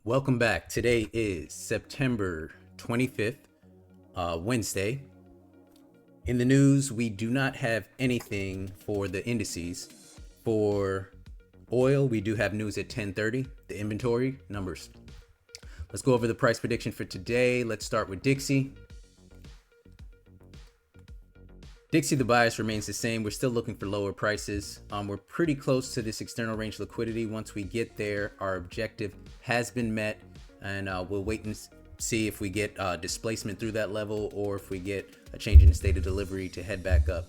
Welcome back. Today is September 25th, Wednesday. In the news, we do not have anything for the indices. For oil, we do have news at 10:30, the inventory numbers. Let's go over the price prediction for today. Let's start with Dixie. Dixie, the bias remains the same. We're still looking for lower prices. We're pretty close to this external range liquidity. Once we get there, our objective has been met, and we'll wait and see if we get displacement through that level or if we get a change in the state of delivery to head back up.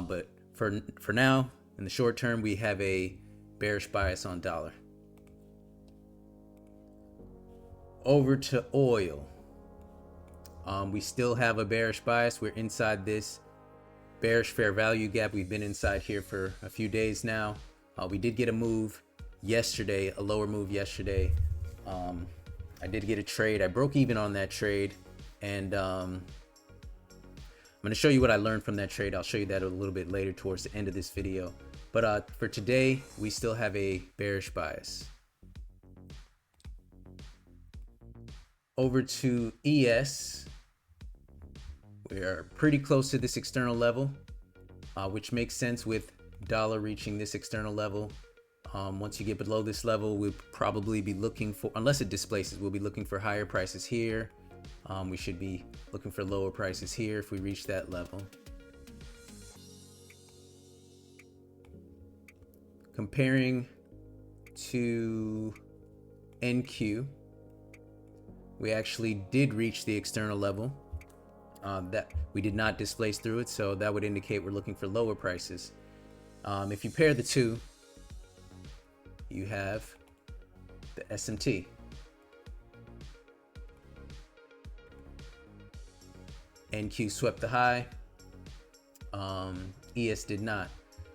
But for now, in the short term, we have a bearish bias on dollar. Over to oil. We still have a bearish bias. We're inside this bearish fair value gap. We've been inside here for a few days now. We did get a move yesterday, a lower move yesterday. I did get a trade. I broke even on that trade, and I'm going to show you what I learned from that trade. I'll show you that a little bit later towards the end of this video. But for today, we still have a bearish bias. Over to ES. We are pretty close to this external level, which makes sense with dollar reaching this external level. Once you get below this level, we'll probably be looking for, unless it displaces, we'll be looking for higher prices here. We should be looking for lower prices here if we reach that level. Comparing to NQ, we actually did reach the external level. That we did not displace through it, so that would indicate we're looking for lower prices. If you pair the two, you have the SMT. NQ swept the high, ES did not.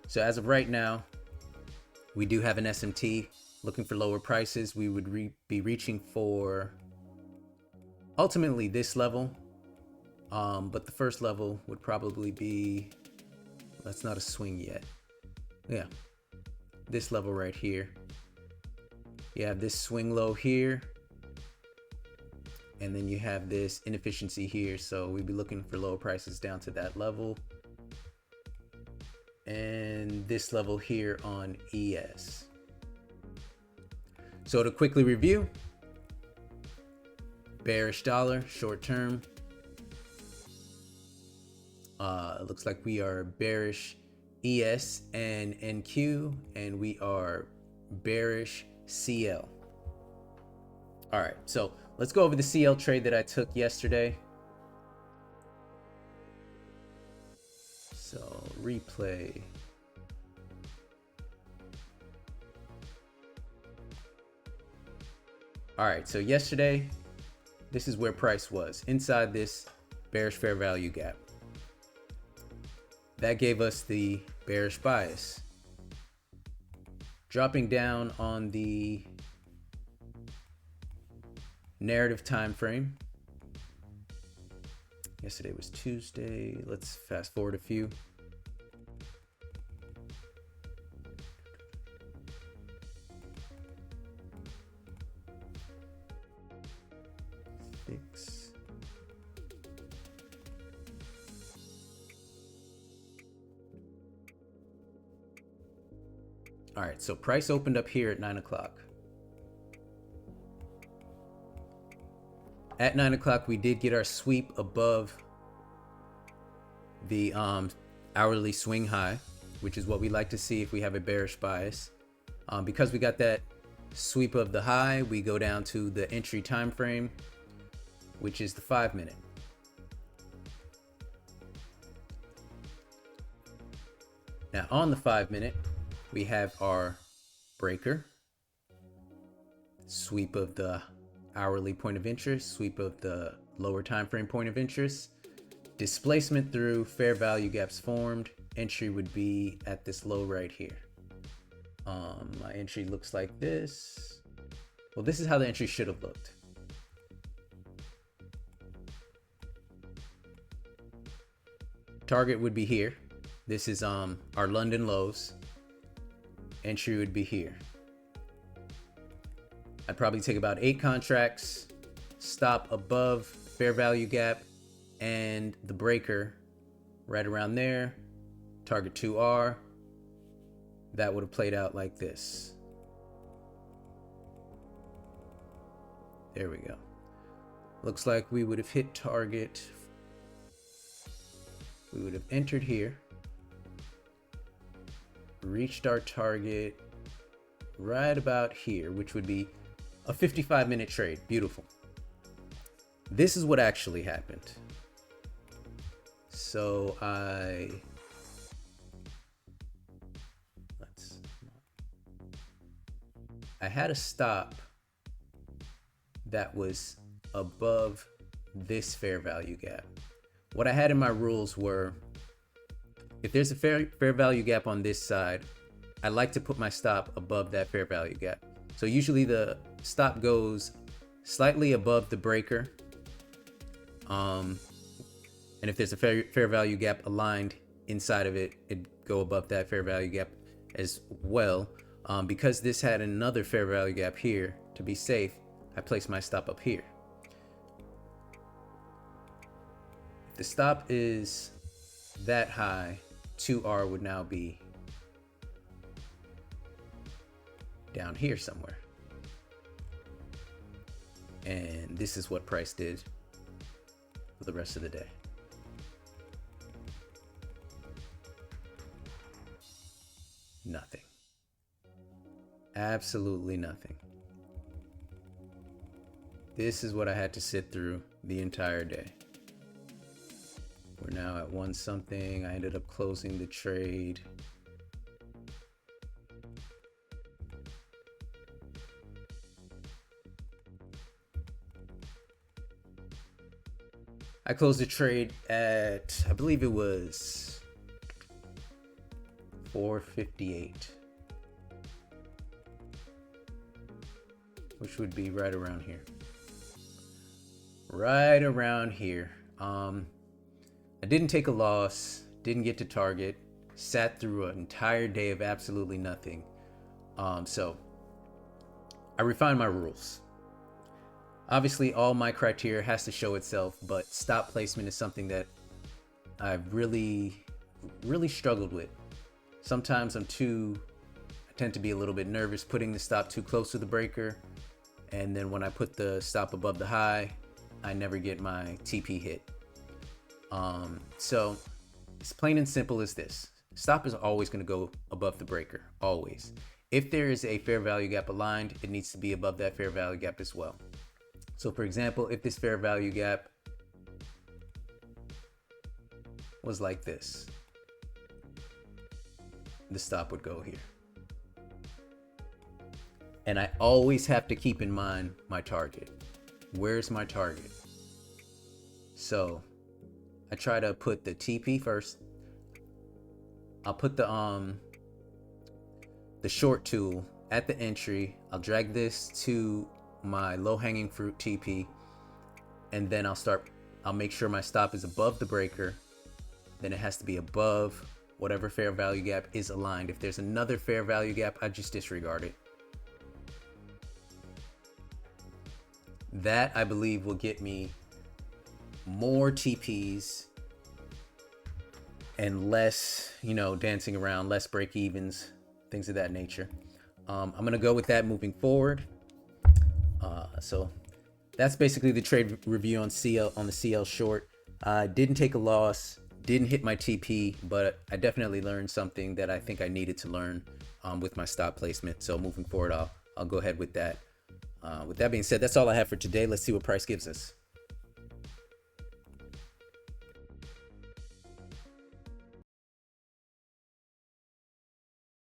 So as of right now, we do have an SMT looking for lower prices. We would be reaching for ultimately this level. But the first level would probably be, that's not a swing yet. Yeah, this level right here. You have this swing low here, and then you have this inefficiency here. So we'd be looking for lower prices down to that level. And this level here on ES. So to quickly review, bearish dollar, short term. It looks like we are bearish ES and NQ, and we are bearish CL. All right, so let's go over the CL trade that I took yesterday. So replay. All right, so yesterday, this is where price was, inside this bearish fair value gap. That gave us the bearish bias. Dropping down on the narrative time frame. Yesterday was Tuesday. Let's fast forward a few. All right, so price opened up here at 9 o'clock. At 9 o'clock, we did get our sweep above the hourly swing high, which is what we like to see if we have a bearish bias. Because we got that sweep of the high, we go down to the entry time frame, which is the 5-minute. Now on the 5-minute, we have our breaker, sweep of the hourly point of interest, sweep of the lower time frame point of interest, displacement through fair value gaps formed. Entry would be at this low right here. My entry looks like this. Well, this is how the entry should have looked. Target would be here. This is our London lows. Entry would be here. I'd probably take about 8 contracts, stop above fair value gap and the breaker right around there, target 2R. That would have played out like this. There we go. Looks like we would have hit target. We would have entered here, reached our target right about here, which would be a 55-minute trade. Beautiful. This is what actually happened. So I had a stop that was above this fair value gap. What I had in my rules were, if there's a fair value gap on this side, I like to put my stop above that fair value gap. So usually the stop goes slightly above the breaker. And if there's a fair value gap aligned inside of it, it'd go above that fair value gap as well. Because this had another fair value gap here, to be safe, I placed my stop up here. If the stop is that high, 2R would now be down here somewhere. And this is what price did for the rest of the day. Nothing. Absolutely nothing. This is what I had to sit through the entire day. We're now at 1 something. I ended up closing the trade. I closed the trade at, I believe it was 4:58, which would be right around here. Right around here. I didn't take a loss, didn't get to target, sat through an entire day of absolutely nothing. So I refined my rules. Obviously, all my criteria has to show itself, but stop placement is something that I've really struggled with. Sometimes I tend to be a little bit nervous putting the stop too close to the breaker. And then when I put the stop above the high, I never get my TP hit. So it's plain and simple as this. Stop is always going to go above the breaker, always. If there is a fair value gap aligned, it needs to be above that fair value gap as well. So for example, if this fair value gap was like this, the stop would go here. And I always have to keep in mind my target. Where's my target? So I try to put the TP first. I'll put the short tool at the entry. I'll drag this to my low-hanging fruit TP, and then I'll make sure my stop is above the breaker. Then it has to be above whatever fair value gap is aligned. If there's another fair value gap, I just disregard it. That, I believe, will get me more TPs and less, dancing around, less break evens, things of that nature. I'm gonna go with that moving forward. So that's basically the trade review on the CL short. Didn't take a loss, didn't hit my TP, but I definitely learned something that I think I needed to learn with my stop placement. So moving forward, I'll go ahead with that. With that being said, that's all I have for today. Let's see what price gives us.